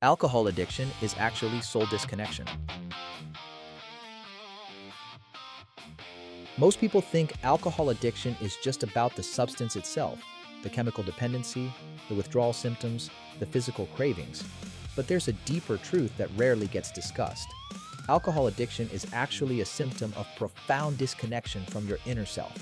Alcohol addiction is actually soul disconnection. Most people think alcohol addiction is just about the substance itself, the chemical dependency, the withdrawal symptoms, the physical cravings. But there's a deeper truth that rarely gets discussed. Alcohol addiction is actually a symptom of profound disconnection from your inner self,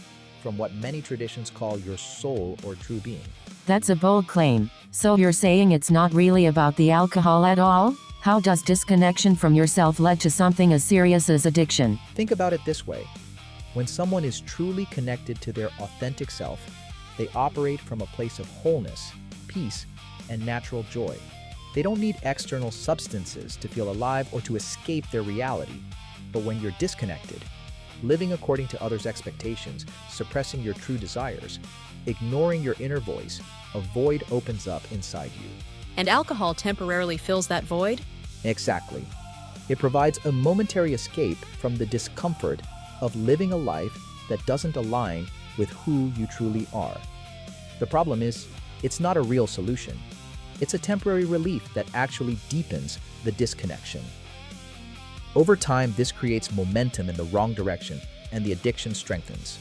from what many traditions call your soul or true being. That's a bold claim. So you're saying it's not really about the alcohol at all? How does disconnection from yourself lead to something as serious as addiction? Think about it this way. When someone is truly connected to their authentic self, they operate from a place of wholeness, peace, and natural joy. They don't need external substances to feel alive or to escape their reality. But when you're disconnected, living according to others' expectations, suppressing your true desires, ignoring your inner voice, a void opens up inside you. And alcohol temporarily fills that void? Exactly. It provides a momentary escape from the discomfort of living a life that doesn't align with who you truly are. The problem is, it's not a real solution. It's a temporary relief that actually deepens the disconnection. Over time, this creates momentum in the wrong direction, and the addiction strengthens.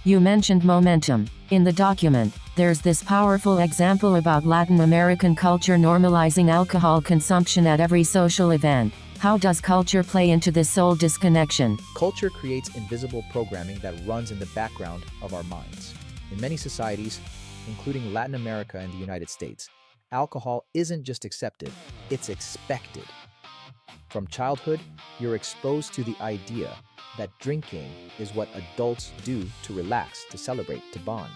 You mentioned momentum. In the document, there's this powerful example about Latin American culture normalizing alcohol consumption at every social event. How does culture play into this soul disconnection? Culture creates invisible programming that runs in the background of our minds. In many societies, including Latin America and the United States, alcohol isn't just accepted, it's expected. From childhood, you're exposed to the idea that drinking is what adults do to relax, to celebrate, to bond.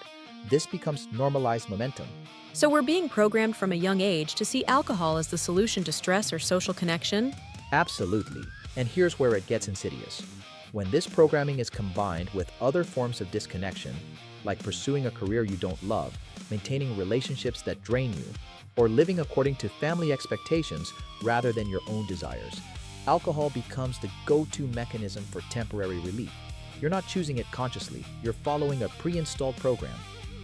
This becomes normalized momentum. So we're being programmed from a young age to see alcohol as the solution to stress or social connection? Absolutely. And here's where it gets insidious. When this programming is combined with other forms of disconnection, like pursuing a career you don't love, maintaining relationships that drain you, or living according to family expectations rather than your own desires, alcohol becomes the go-to mechanism for temporary relief. You're not choosing it consciously, you're following a pre-installed program.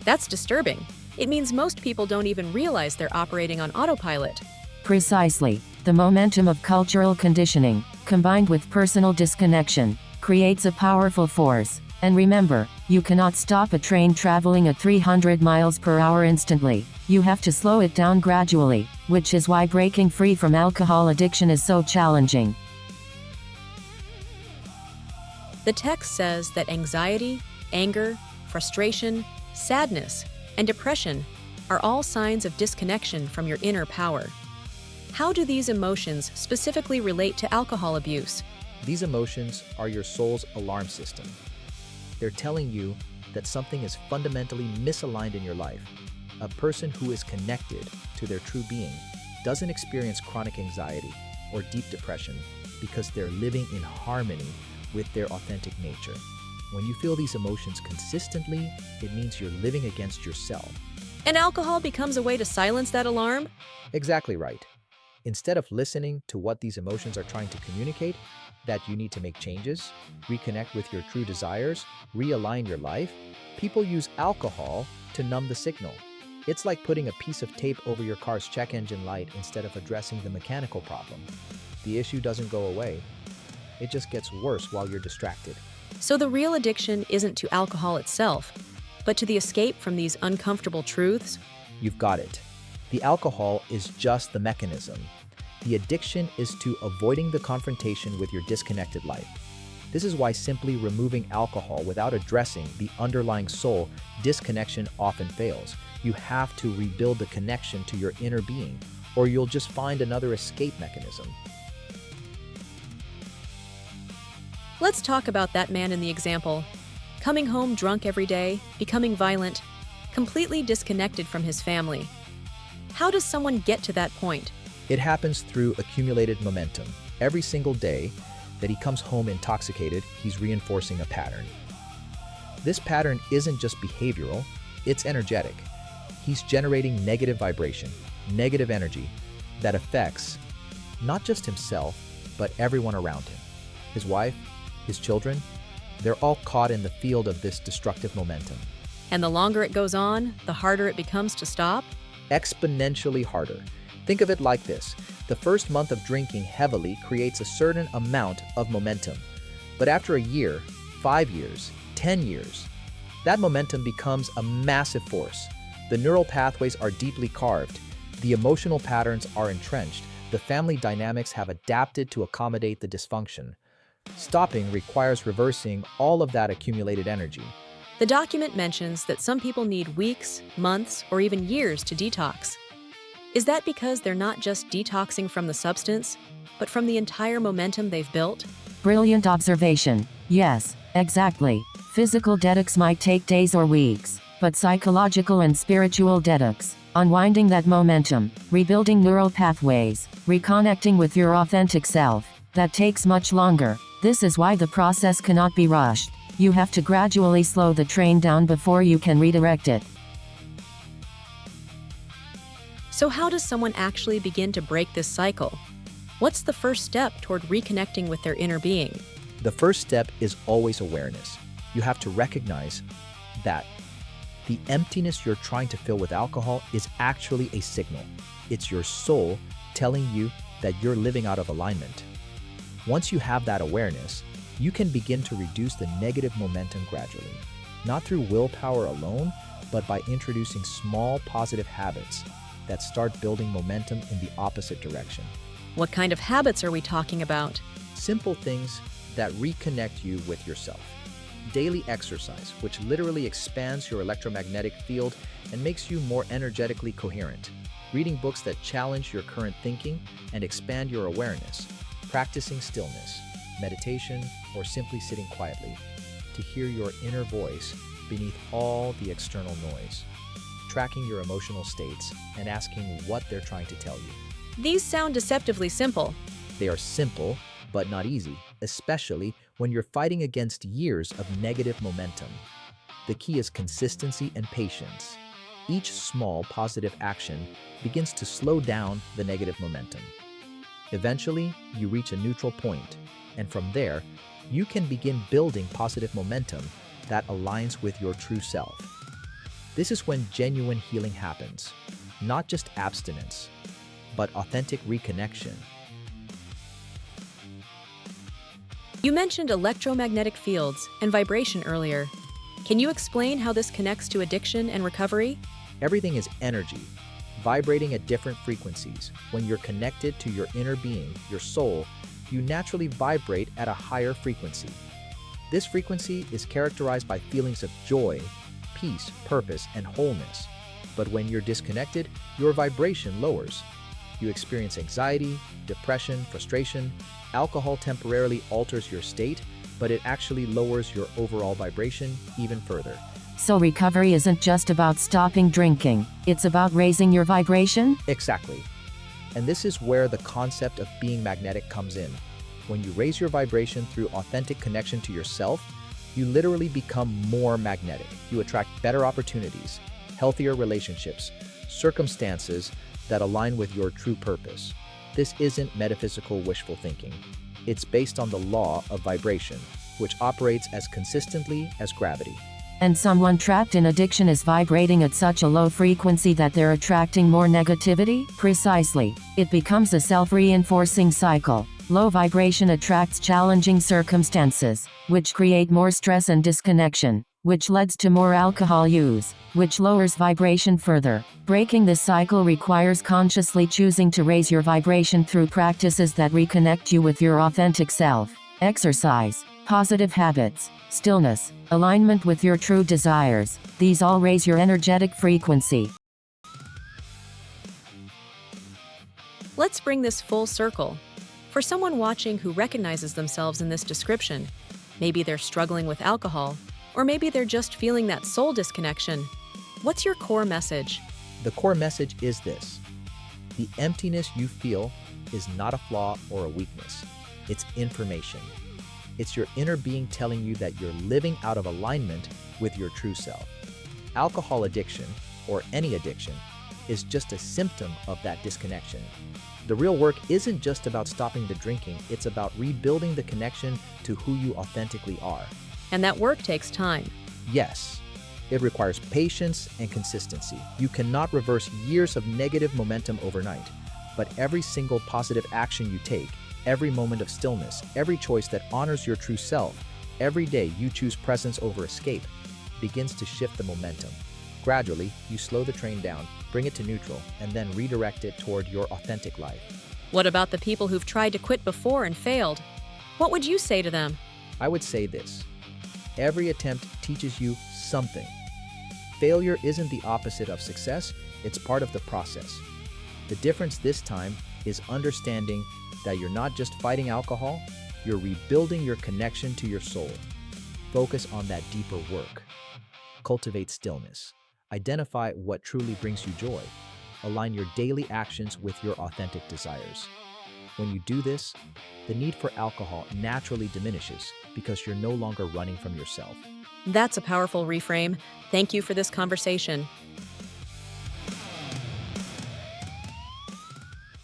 That's disturbing. It means most people don't even realize they're operating on autopilot. Precisely. The momentum of cultural conditioning, combined with personal disconnection, creates a powerful force. And remember, you cannot stop a train traveling at 300 miles per hour instantly. You have to slow it down gradually, which is why breaking free from alcohol addiction is so challenging. The text says that anxiety, anger, frustration, sadness, and depression are all signs of disconnection from your inner power. How do these emotions specifically relate to alcohol abuse? These emotions are your soul's alarm system. They're telling you that something is fundamentally misaligned in your life. A person who is connected to their true being doesn't experience chronic anxiety or deep depression because they're living in harmony with their authentic nature. When you feel these emotions consistently, it means you're living against yourself. And alcohol becomes a way to silence that alarm? Exactly right. Instead of listening to what these emotions are trying to communicate, that you need to make changes, reconnect with your true desires, realign your life, people use alcohol to numb the signal. It's like putting a piece of tape over your car's check engine light instead of addressing the mechanical problem. The issue doesn't go away. It just gets worse while you're distracted. So the real addiction isn't to alcohol itself, but to the escape from these uncomfortable truths? You've got it. The alcohol is just the mechanism. The addiction is to avoiding the confrontation with your disconnected life. This is why simply removing alcohol without addressing the underlying soul disconnection often fails. You have to rebuild the connection to your inner being, or you'll just find another escape mechanism. Let's talk about that man in the example. Coming home drunk every day, becoming violent, completely disconnected from his family. How does someone get to that point? It happens through accumulated momentum. Every single day that he comes home intoxicated, he's reinforcing a pattern. This pattern isn't just behavioral, it's energetic. He's generating negative vibration, negative energy that affects not just himself, but everyone around him. His wife, his children, they're all caught in the field of this destructive momentum. And the longer it goes on, the harder it becomes to stop? exponentially harder. Think of it like this. The first month of drinking heavily creates a certain amount of momentum. But after a year, 5 years, 10 years, that momentum becomes a massive force. The neural pathways are deeply carved. The emotional patterns are entrenched. The family dynamics have adapted to accommodate the dysfunction. Stopping requires reversing all of that accumulated energy. The document mentions that some people need weeks, months, or even years to detox. Is that because they're not just detoxing from the substance, but from the entire momentum they've built? Brilliant observation. Yes, exactly. Physical detox might take days or weeks, but psychological and spiritual detox, unwinding that momentum, rebuilding neural pathways, reconnecting with your authentic self, that takes much longer. This is why the process cannot be rushed. You have to gradually slow the train down before you can redirect it. So how does someone actually begin to break this cycle? What's the first step toward reconnecting with their inner being? The first step is always awareness. You have to recognize that the emptiness you're trying to fill with alcohol is actually a signal. It's your soul telling you that you're living out of alignment. Once you have that awareness, you can begin to reduce the negative momentum gradually, not through willpower alone, but by introducing small positive habits that start building momentum in the opposite direction. What kind of habits are we talking about? Simple things that reconnect you with yourself. Daily exercise, which literally expands your electromagnetic field and makes you more energetically coherent. Reading books that challenge your current thinking and expand your awareness. Practicing stillness, meditation, or simply sitting quietly to hear your inner voice beneath all the external noise. Tracking your emotional states and asking what they're trying to tell you. These sound deceptively simple. They are simple, but not easy, especially when you're fighting against years of negative momentum. The key is consistency and patience. Each small positive action begins to slow down the negative momentum. Eventually, you reach a neutral point, and from there, you can begin building positive momentum that aligns with your true self. This is when genuine healing happens, not just abstinence, but authentic reconnection. You mentioned electromagnetic fields and vibration earlier. Can you explain how this connects to addiction and recovery? Everything is energy, vibrating at different frequencies. When you're connected to your inner being, your soul, you naturally vibrate at a higher frequency. This frequency is characterized by feelings of joy, peace, purpose, and wholeness. But when you're disconnected, your vibration lowers. You experience anxiety, depression, frustration. Alcohol temporarily alters your state, but it actually lowers your overall vibration even further. So recovery isn't just about stopping drinking, it's about raising your vibration? Exactly. And this is where the concept of being magnetic comes in. When you raise your vibration through authentic connection to yourself, you literally become more magnetic. You attract better opportunities, healthier relationships, circumstances that align with your true purpose. This isn't metaphysical wishful thinking. It's based on the law of vibration, which operates as consistently as gravity. And someone trapped in addiction is vibrating at such a low frequency that they're attracting more negativity? Precisely. It becomes a self-reinforcing cycle. Low vibration attracts challenging circumstances, which create more stress and disconnection, which leads to more alcohol use, which lowers vibration further. Breaking this cycle requires consciously choosing to raise your vibration through practices that reconnect you with your authentic self. Exercise, positive habits, stillness, alignment with your true desires. These all raise your energetic frequency. Let's bring this full circle. For someone watching who recognizes themselves in this description, maybe they're struggling with alcohol, or maybe they're just feeling that soul disconnection. What's your core message? The core message is this: the emptiness you feel is not a flaw or a weakness. It's information. It's your inner being telling you that you're living out of alignment with your true self. Alcohol addiction, or any addiction, is just a symptom of that disconnection. The real work isn't just about stopping the drinking, it's about rebuilding the connection to who you authentically are. And that work takes time. Yes, It requires patience and consistency. You cannot reverse years of negative momentum overnight, but every single positive action you take, every moment of stillness, every choice that honors your true self, every day you choose presence over escape, begins to shift the momentum. Gradually, you slow the train down, bring it to neutral, and then redirect it toward your authentic life. What about the people who've tried to quit before and failed? What would you say to them? I would say this: every attempt teaches you something. Failure isn't the opposite of success, it's part of the process. The difference this time is understanding that you're not just fighting alcohol, you're rebuilding your connection to your soul. Focus on that deeper work. Cultivate stillness. Identify what truly brings you joy. Align your daily actions with your authentic desires. When you do this, the need for alcohol naturally diminishes because you're no longer running from yourself. That's a powerful reframe. Thank you for this conversation.